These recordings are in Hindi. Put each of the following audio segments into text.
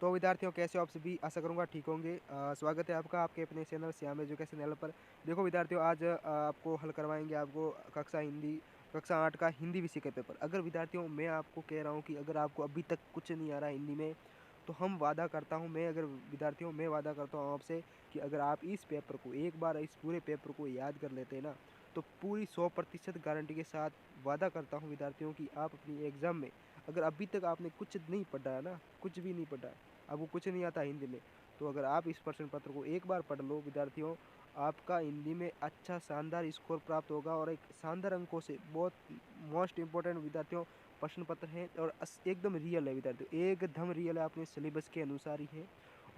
तो विद्यार्थियों कैसे हो आप सभी, आशा करूँगा ठीक होंगे। स्वागत है आपका आपके अपने चैनल श्याम एजुकेशन चैनल पर। देखो विद्यार्थियों, आज आपको हल करवाएंगे आपको कक्षा 8 का हिंदी विषय का पेपर। अगर विद्यार्थियों मैं आपको कह रहा हूँ कि अगर आपको अभी तक कुछ नहीं आ रहा हिंदी में, तो हम वादा करता हूँ मैं वादा करता हूँ आपसे कि अगर आप इस पेपर को एक बार, इस पूरे पेपर को याद कर लेते हैं ना, तो पूरी 100% गारंटी के साथ वादा करता हूँ विद्यार्थियों कि आप अपनी एग्ज़ाम में, अगर अभी तक आपने कुछ नहीं पढ़ा है ना, कुछ भी नहीं पढ़ा है, आपको कुछ नहीं आता हिंदी में, तो अगर आप इस प्रश्न पत्र को एक बार पढ़ लो विद्यार्थियों, आपका हिंदी में अच्छा शानदार स्कोर प्राप्त होगा और एक शानदार अंकों से, बहुत मोस्ट इम्पोर्टेंट विद्यार्थियों प्रश्न पत्र है और एकदम रियल है विद्यार्थियों, एकदम रियल है, अपने सिलेबस के अनुसार ही है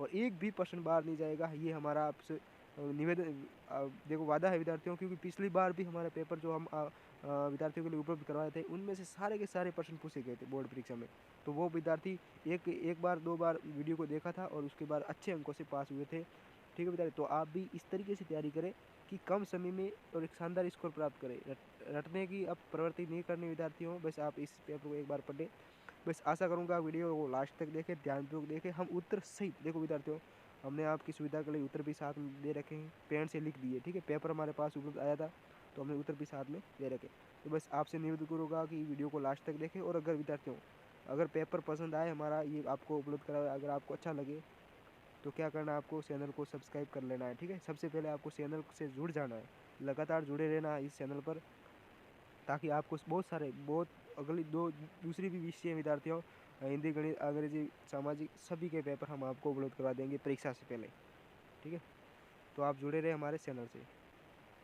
और एक भी प्रश्न बाहर नहीं जाएगा। ये हमारा आपसे निवेदन, देखो वादा है विद्यार्थियों, क्योंकि पिछली बार भी हमारे पेपर जो हम विद्यार्थियों के लिए उपलब्ध करवाए थे, उनमें से सारे के सारे प्रश्न पूछे गए थे बोर्ड परीक्षा में। तो वो विद्यार्थी एक एक बार दो बार वीडियो को देखा था और उसके बाद अच्छे अंकों से पास हुए थे। ठीक है विद्यार्थी, तो आप भी इस तरीके से तैयारी करें कि कम समय में और एक शानदार स्कोर प्राप्त करें। रटने की अब प्रवृत्ति नहीं करनी विद्यार्थियों, बस आप इस पेपर को एक बार पढ़ें। बस आशा करूँगा वीडियो को लास्ट तक देखें, ध्यानपूर्वक देखें। हम उत्तर सहित, देखो विद्यार्थियों, हमने आपकी सुविधा के लिए उत्तर भी साथ में दे रखे हैं, पेन से लिख दिए। ठीक है, पेपर हमारे पास उपलब्ध आया था तो हमने उत्तर भी साथ में दे रखे। तो बस आपसे निवेदन करूँगा कि वीडियो को लास्ट तक देखें और अगर विद्यार्थियों, अगर पेपर पसंद आए हमारा ये आपको उपलब्ध करा, अगर आपको अच्छा लगे तो क्या करना है, आपको चैनल को सब्सक्राइब कर लेना है। ठीक है, सबसे पहले आपको चैनल से जुड़ जाना है, लगातार जुड़े रहना है इस चैनल पर, ताकि आपको बहुत अगली दूसरी भी विषय विद्यार्थियों, हिंदी, गणित, अंग्रेजी, सामाजिक, सभी के पेपर हम आपको उपलब्ध करवा देंगे परीक्षा से पहले। ठीक है, तो आप जुड़े रहे हमारे चैनल से।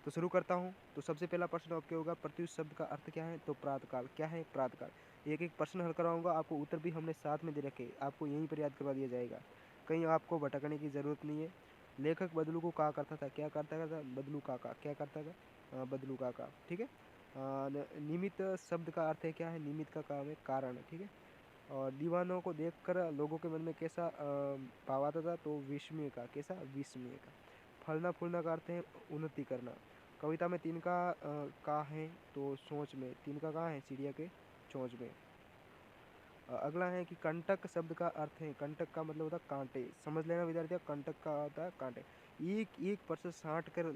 तो शुरू करता हूँ। तो सबसे पहला प्रश्न आपके होगा, प्रत्युष शब्द का अर्थ क्या है? तो प्रातःकाल। क्या है प्रातःकाल? एक एक प्रश्न हल कराऊंगा, आपको उत्तर भी हमने साथ में दे रखे, आपको यहीं पर याद करवा दिया जाएगा, कहीं आपको भटकने की ज़रूरत नहीं है। लेखक बदलू को कहा करता था, क्या करता था? बदलू काका। क्या करता था? बदलू काका। ठीक है। निमित्त शब्द का अर्थ है क्या है? निमित्त का काम है कारण। ठीक है। और दीवानों को देखकर लोगों के मन में कैसा भाव आता था? तो विस्मय का। कैसा? विस्मय का। फलना फूलना का अर्थ है उन्नति करना। कविता में का है? तो सोच में। तीन का कहाँ है? चिड़िया के चोंच में। अगला है कि कंटक शब्द का अर्थ है, कंटक का मतलब होता है कांटे। समझ लेना विद्यार्थियों, कंटक का होता है कांटे। एक एक परसेंट छांट कर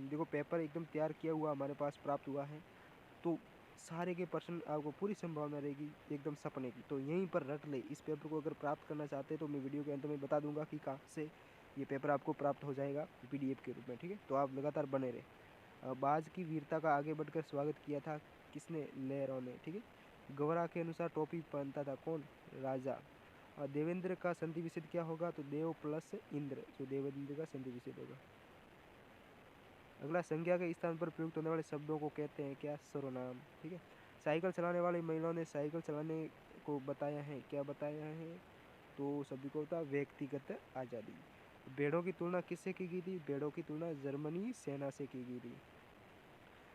देखो, पेपर एकदम तैयार किया हुआ हमारे पास प्राप्त हुआ है, तो सारे के प्रश्न आपको पूरी संभावना रहेगी एकदम सपने की। तो यहीं पर रट ले। इस पेपर को अगर प्राप्त करना चाहते हैं तो मैं वीडियो के अंत में बता दूंगा कि कहाँ से ये पेपर आपको प्राप्त हो जाएगा पीडीएफ के रूप में। ठीक है, तो आप लगातार बने रहे। बाज की वीरता का आगे बढ़कर स्वागत किया था किसने? लहरों ने। ठीक है। गवरा के अनुसार टोपी पहनता था कौन? राजा। देवेंद्र का संधि विच्छेद क्या होगा? तो देव प्लस इंद्र, जो देवेंद्र का संधि विच्छेद होगा। अगला, संज्ञा के स्थान पर प्रयुक्त होने वाले शब्दों को कहते हैं क्या? सर्वनाम। ठीक है। साइकिल चलाने वाली महिलाओं ने साइकिल चलाने को बताया है, क्या बताया है? तो शब्द को होता है व्यक्तिगत आज़ादी। भेड़ों की तुलना किससे की गई थी? भेड़ों की तुलना जर्मनी सेना से की गई थी।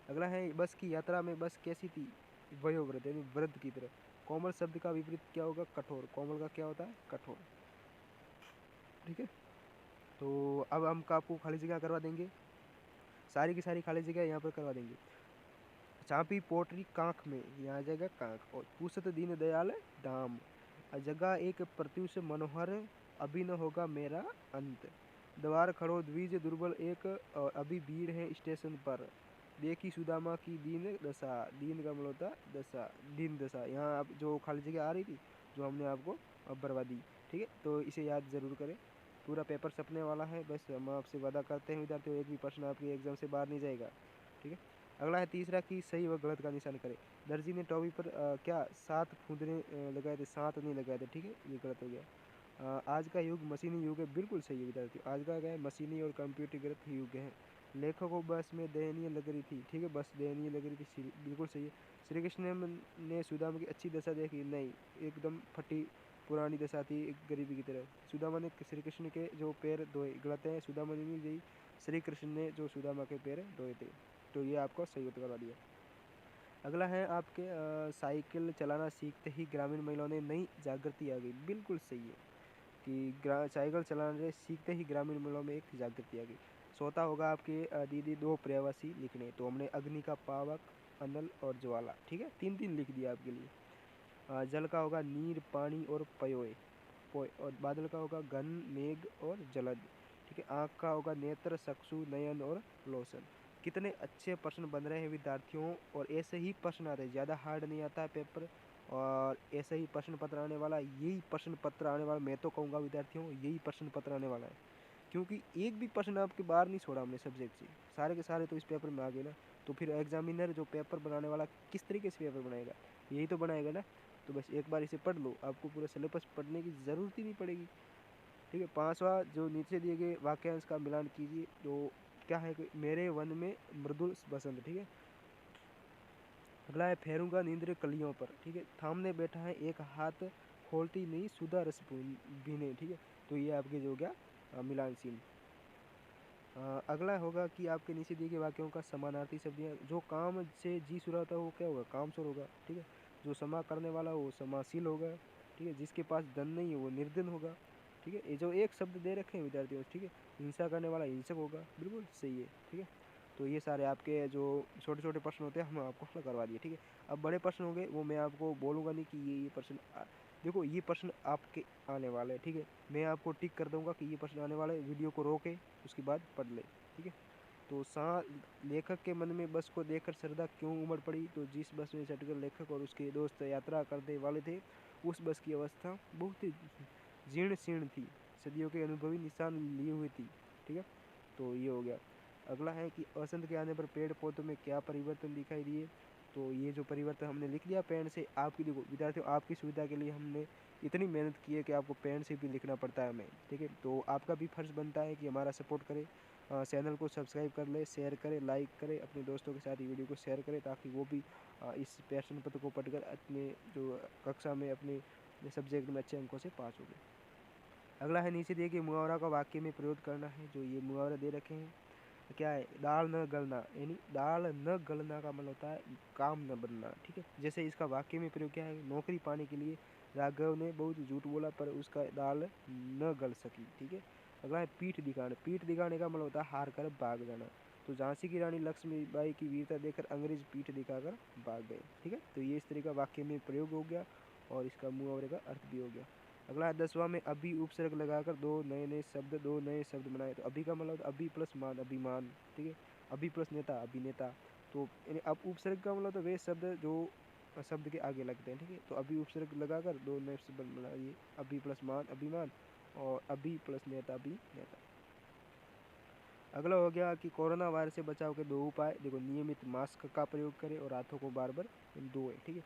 अगला है, बस की यात्रा में बस कैसी थी? वयोवृद्ध, यानी वृद्ध की तरह। कोमल शब्द का विपरीत क्या होगा? कठोर। कोमल का क्या होता है? कठोर। ठीक है, तो अब हम आपको खाली जगह करवा देंगे, सारी की सारी खाली जगह यहाँ पर करवा देंगे। चापी पोटरी कांख में, यहाँ आ जाएगा कांख। और पूछत दीन दयाल दाम, जगह एक प्रत्युष मनोहर, अभी न होगा मेरा अंत। द्वार खड़ो द्विज दुर्बल एक, और अभी भीड़ है स्टेशन पर। देखी सुदामा की दीन दशा। दीन का मतलब होता है दशा, दीन दशा। यहाँ अब जो खाली जगह आ रही थी, जो हमने आपको अब बर्बाद दी। ठीक है, तो इसे याद जरूर करें। पूरा पेपर सपने वाला है, बस हम आपसे वादा करते हैं विद्यार्थियों, एक भी प्रश्न आपके एग्जाम से बाहर नहीं जाएगा। ठीक है। अगला है तीसरा कि सही व गलत का निशान करें। दर्जी ने टॉपी पर क्या 7 फुंदरे लगाए थे? 7 नहीं लगाए थे। ठीक है, ये गलत हो गया। आज का युग मशीनी युग है, बिल्कुल सही है विद्यार्थियों। आज का क्या है? मशीनी और कंप्यूटरगत युग है। लेखक को बस में दयनीय लग रही थी। ठीक है, बस दयनीय लग रही थी, बिल्कुल सही है। श्री कृष्ण ने सुदामा की अच्छी दशा देखी? नहीं, एकदम फटी पुरानी दशा थी, एक गरीबी की तरह। सुदामा ने श्री कृष्ण के जो पैर धोए? गलत है, सुदामा ने नहीं दी, श्री कृष्ण ने जो सुदामा के पैर धोए थे। तो ये आपको सही उत्तर करवा दिया। अगला है आपके, साइकिल चलाना सीखते ही ग्रामीण महिलाओं ने नई जागृति आ गई। बिल्कुल सही है कि साइकिल चलाने सीखते ही ग्रामीण महिलाओं में एक जागृति आ गई। सोता होगा आपके दीदी दो पर्यायवाची लिखने, तो हमने अग्नि का पावक, अनल और ज्वाला। ठीक है, तीन तीन लिख दिया आपके लिए। जल का होगा नीर, पानी और पयोए। पोय, और बादल का होगा घन, मेघ और जलद, ठीक है। आँख का होगा नेत्र, चक्षु, नयन और लोचन। कितने अच्छे प्रश्न बन रहे हैं विद्यार्थियों, और ऐसे ही प्रश्न आते हैं, ज़्यादा हार्ड नहीं आता है पेपर, और ऐसे ही प्रश्न पत्र आने वाला, यही प्रश्न पत्र आने वाला, मैं तो कहूँगा विद्यार्थियों यही प्रश्न पत्र आने वाला है, क्योंकि एक भी प्रश्न आपके बाहर नहीं छोड़ा हमने सब्जेक्ट से, सारे के सारे तो इस पेपर में आ गए ना। तो फिर एग्जामिनर जो पेपर बनाने वाला किस तरीके से पेपर बनाएगा, यही तो बनाएगा ना। तो बस एक बार इसे पढ़ लो, आपको पूरा सिलेबस पढ़ने की ज़रूरत ही नहीं पड़ेगी, ठीक है। पांचवा, जो नीचे दिए गए वाक्यांश का मिलान कीजिए, तो क्या है कि मेरे वन में मृदुल बसंत, ठीक है। अगला है फेरूंगा नींद कलियों पर, ठीक है। थामने बैठा है एक हाथ, खोलती नहीं सुधा रस बीने, ठीक है। तो ये आपके जो हो गया मिलान सीन। अगला होगा कि आपके नीचे दिए गए वाक्यों का समानार्थी शब्दियाँ, जो काम से जी शुरू होता है वो क्या होगा, कामचोर होगा, ठीक है। जो क्षमा करने वाला वो क्षमाशील होगा, ठीक है। जिसके पास धन नहीं है वो निर्धन होगा, ठीक है। ये जो एक शब्द दे रखे हैं विद्यार्थियों, ठीक है। हिंसा करने वाला हिंसक होगा, बिल्कुल सही है, ठीक है। तो ये सारे आपके जो छोटे छोटे प्रश्न होते हैं हम आपको हल करवा दिए, ठीक है। अब बड़े प्रश्न होंगे वो मैं आपको बोलूँगा नहीं कि ये प्रश्न देखो ये प्रश्न आपके आने वाले हैं, ठीक है। मैं आपको टिक कर दूंगा कि ये प्रश्न आने वाले, वीडियो को रोके उसके बाद पढ़ ले, ठीक है। तो लेखक के मन में बस को देखकर श्रद्धा क्यों उमड़ पड़ी, तो जिस बस में चढ़कर लेखक और उसके दोस्त यात्रा करने वाले थे, उस बस की अवस्था बहुत ही जीर्ण शीर्ण थी, सदियों के अनुभवी निशान लिए हुए थी, ठीक है। तो ये हो गया। अगला है कि वसंत के आने पर पेड़ पौधों में क्या परिवर्तन दिखाई दिए, तो ये जो परिवर्तन हमने लिख लिया पेन से। आपकी देखो विद्यार्थियों, आपकी सुविधा के लिए हमने इतनी मेहनत की है कि आपको पेन से भी लिखना पड़ता है हमें, ठीक है। तो आपका भी फर्ज बनता है कि हमारा सपोर्ट करें, चैनल को सब्सक्राइब कर ले, शेयर करें, लाइक करें, अपने दोस्तों के साथ ये वीडियो को शेयर करें, ताकि वो भी इस प्रश्न पत्र को पढ़कर अपने जो कक्षा में अपने सब्जेक्ट में अच्छे अंकों से पास हो गए। अगला है नीचे दिए गए मुहावरा का वाक्य में प्रयोग करना है। जो ये मुहावरा दे रखे हैं क्या है, दाल न गलना, यानी दाल न गलना का मतलब होता है काम न बनना, ठीक है। जैसे इसका वाक्य में प्रयोग क्या है, नौकरी पाने के लिए राघव ने बहुत झूठ बोला पर उसका दाल न गल सकी, ठीक है। अगला है पीठ दिखाना। पीठ दिखाने का मतलब होता है हार कर भाग जाना। तो झांसी की रानी लक्ष्मीबाई की वीरता देखकर अंग्रेज पीठ दिखाकर भाग गए, ठीक है। तो ये इस तरह का वाक्य में प्रयोग हो गया, और इसका मुहावरे का अर्थ भी हो गया। अगला है 10वां में अभी उपसर्ग लगाकर दो नए शब्द बनाए। तो अभी का मतलब अभी प्लस मान, अभिमान, ठीक है। अभी प्लस नेता, अभिनेता। तो अब उपसर्ग का मतलब तो वे शब्द जो शब्द के आगे लगते हैं, ठीक है। तो अभी उपसर्ग लगाकर दो नए शब्द बनाइए, अभी प्लस मान, अभिमान, और अभी प्लस नेता, अभिनेता। अगला हो गया कि कोरोना वायरस से बचाव के 2 उपाय। देखो, नियमित मास्क का प्रयोग करें और हाथों को बार बार धोएं, ठीक है।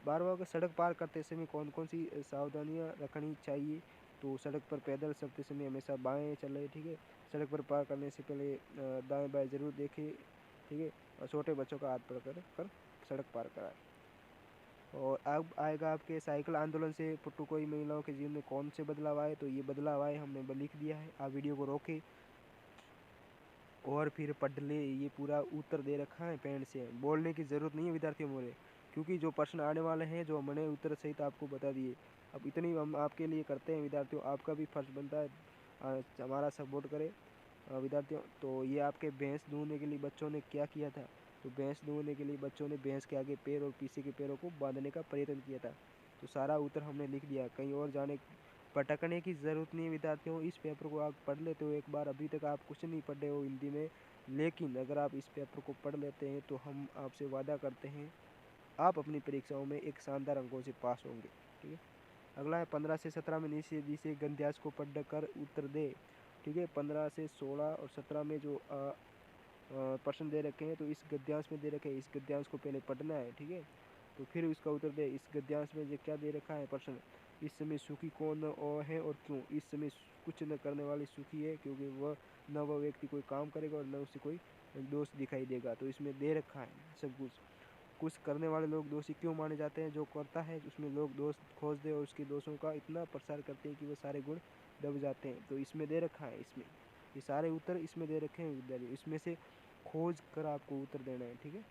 बार सड़क पार करते समय कौन कौन सी सावधानियां रखनी चाहिए, तो सड़क पर पैदल चलते समय हमेशा बाएं चलें, ठीक है। सड़क पर पार करने से पहले दाएं बाएं जरूर देखें, ठीक है। और छोटे बच्चों का हाथ पकड़ कर सड़क पार कराएं। और अब आएगा आपके साइकिल आंदोलन से पुटुकोई महिलाओं के जीवन में कौन से बदलाव आए, तो ये बदलाव आए हमने लिख दिया है। आप वीडियो को रोके और फिर पढ़ ले, ये पूरा उत्तर दे रखा है पेन से, बोलने की ज़रूरत नहीं है विद्यार्थियों मोरे, क्योंकि जो प्रश्न आने वाले हैं जो हमने उत्तर सहित आपको बता दिए। अब इतनी हम आपके लिए करते हैं विद्यार्थियों, आपका भी फर्ज बनता है हमारा सपोर्ट करें विद्यार्थियों। तो ये आपके भैंस दूहने के लिए बच्चों ने क्या किया था, तो भैंस दूहने के लिए बच्चों ने भैंस के आगे पैर और पीछे के पैरों को बांधने का प्रयत्न किया था। तो सारा उत्तर हमने लिख दिया, कहीं और जाने भटकने की ज़रूरत नहीं है विद्यार्थियों। इस पेपर को आप पढ़ लेते हो एक बार, अभी तक आप कुछ नहीं पढ़े हो हिंदी में, लेकिन अगर आप इस पेपर को पढ़ लेते हैं तो हम आपसे वादा करते हैं आप अपनी परीक्षाओं में एक शानदार अंकों से पास होंगे, ठीक है। अगला है 15 से 17 में नीचे जिसे गद्यांश को पढ़ कर उत्तर दे, ठीक है। 15 से 16 और 17 में जो प्रश्न दे रखे हैं, तो इस गद्यांश में दे रखे हैं, इस गद्यांश को पहले पढ़ना है, ठीक है। तो फिर उसका उत्तर दे। इस गद्यांश में जो क्या दे रखा है प्रश्न, इस समय सुखी कौन है और क्यों। इस समय कुछ न करने वाली सुखी है, क्योंकि वह न वह व्यक्ति कोई काम करेगा और न उसे कोई दोष दिखाई देगा। तो इसमें दे रखा है सब कुछ। कुछ करने वाले लोग दोषी क्यों माने जाते हैं, जो करता है उसमें लोग दोष खोज दे और उसके दोषों का इतना प्रसार करते हैं कि वो सारे गुण दब जाते हैं। तो इसमें दे रखा है, इसमें ये सारे उत्तर इसमें दे रखे हैं विद्यार्थी, इसमें से खोज कर आपको उत्तर देना है, ठीक है।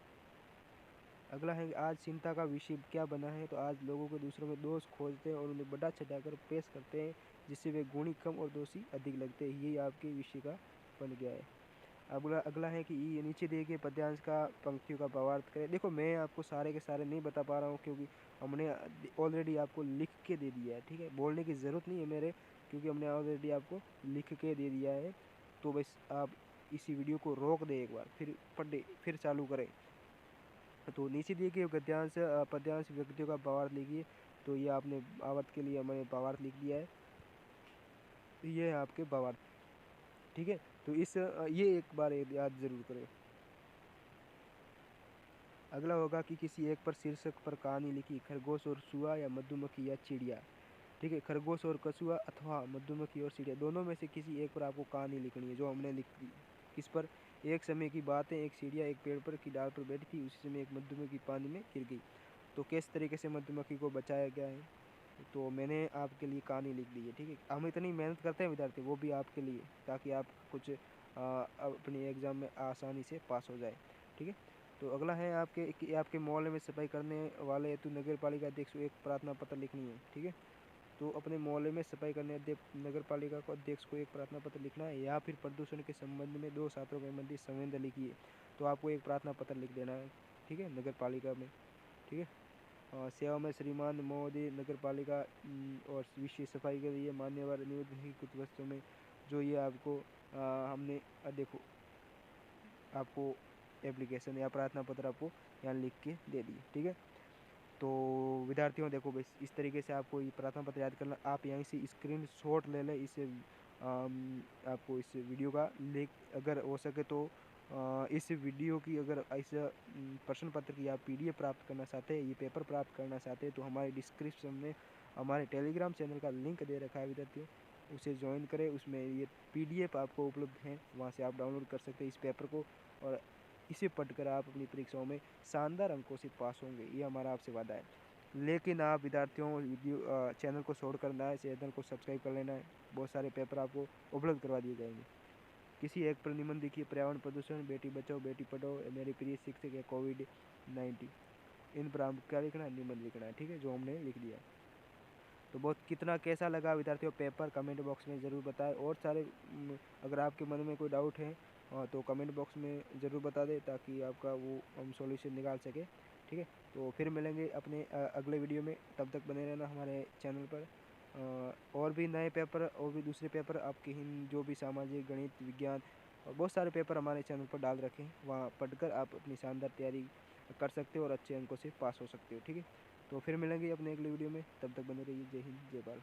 अगला है आज चिंता का विषय क्या बना है, तो आज लोगों को दूसरों में दोष खोजते हैं और उन्हें बढ़ा चढ़ाकर पेश करते हैं, जिससे वे गुणी कम और दोषी अधिक लगते हैं। यही आपके विषय का बन गया है। अगला अगला है कि ये नीचे दिए गए पद्यांश का पंक्तियों का भावार्थ करें। देखो मैं आपको सारे के सारे नहीं बता पा रहा हूँ क्योंकि हमने ऑलरेडी आपको लिख के दे दिया है, ठीक है। बोलने की ज़रूरत नहीं है मेरे, क्योंकि हमने ऑलरेडी आपको लिख के दे दिया है। तो बस आप इसी वीडियो को रोक दें एक बार, फिर पढ़े, फिर चालू करें। तो नीचे दिए गए गद्यांश पद्यांश व्यक्तियों का भावार्थ लिखिए। तो ये आपने भावार्थ के लिए मैंने भावार्थ लिख दिया है, ये है आपके भावार्थ, ठीक है। तो ये एक बार याद जरूर करें। अगला होगा कि किसी एक पर शीर्षक पर कहानी लिखी, खरगोश और सुआ या मधुमक्खी या चिड़िया, ठीक है। खरगोश और कछुआ अथवा मधुमक्खी और चिड़िया, दोनों में से किसी एक पर आपको कहानी लिखनी है, जो हमने लिख दी। किस पर? एक समय की बात है, एक चिड़िया एक पेड़ पर की डाल पर बैठी थी, उसी समय एक मधुमक्खी पानी में गिर गई। तो किस तरीके से मधुमक्खी को बचाया गया है, तो मैंने आपके लिए कहानी लिख दी है, ठीक है। हम इतनी मेहनत करते हैं विद्यार्थी, वो भी आपके लिए, ताकि आप कुछ अपनी एग्ज़ाम में आसानी से पास हो जाए, ठीक है। तो अगला है आपके कि आपके मोहल्ले में सफाई करने वाले हेतु नगर पालिका अध्यक्ष को एक प्रार्थना पत्र लिखनी है, ठीक है। तो अपने मोहल्ले में सफाई करने नगर पालिका को अध्यक्ष को एक प्रार्थना पत्र लिखना है, या फिर प्रदूषण के संबंध में 2 छात्रों के संबंधित संवेदन लिखिए। तो आपको एक प्रार्थना पत्र लिख देना है, ठीक है, नगर पालिका में, ठीक है। सेवा में श्रीमान महोदय नगर पालिका और विशेष सफाई के लिए मान्यवर नियुक्त की कुछ वस्तुओं में, जो ये आपको हमने देखो आपको एप्लीकेशन या प्रार्थना पत्र आपको यहाँ लिख के दे दिए, ठीक है। तो विद्यार्थियों देखो बस इस तरीके से आपको ये प्रार्थना पत्र याद करना। आप यहीं से स्क्रीन शॉट ले लें इस आपको इस वीडियो का लिंक, अगर हो सके तो इस वीडियो की, अगर इस प्रश्न पत्र की आप PDF प्राप्त करना चाहते हैं, ये पेपर प्राप्त करना चाहते हैं, तो हमारे डिस्क्रिप्शन में हमारे टेलीग्राम चैनल का लिंक दे रखा है विद्यार्थियों, उसे ज्वाइन करें। उसमें ये PDF आपको उपलब्ध हैं, वहाँ से आप डाउनलोड कर सकते हैं इस पेपर को, और इसे पढ़कर आप अपनी परीक्षाओं में शानदार अंकों से पास होंगे, ये हमारा आपसे वादा है। लेकिन आप विद्यार्थियों वीडियो चैनल को छोड़कर ना है, चैनल को सब्सक्राइब कर लेना है, बहुत सारे पेपर आपको उपलब्ध करवा दिए जाएंगे। किसी एक पर निबंध लिखिए, पर्यावरण प्रदूषण, बेटी बचाओ बेटी पढ़ाओ, मेरी प्रिय शिक्षक है, COVID-19, इन पर आपको क्या लिखना है, निबंध लिखना है, ठीक है, जो हमने लिख दिया। तो बहुत कितना कैसा लगा विद्यार्थियों पेपर, कमेंट बॉक्स में ज़रूर बताएं। और सारे अगर आपके मन में कोई डाउट है तो कमेंट बॉक्स में ज़रूर बता दें, ताकि आपका वो हम सॉल्यूशन निकाल सके, ठीक है। तो फिर मिलेंगे अपने अगले वीडियो में, तब तक बने रहना हमारे चैनल पर। और भी नए पेपर और भी दूसरे पेपर आपके हिंद जो भी सामाजिक, गणित, विज्ञान और बहुत सारे पेपर हमारे चैनल पर डाल रखे हैं, वहाँ पढ़कर आप अपनी शानदार तैयारी कर सकते हो और अच्छे अंकों से पास हो सकते हो, ठीक है। तो फिर मिलेंगे अपने अगले वीडियो में, तब तक बने रहिए। जय हिंद, जय भारत।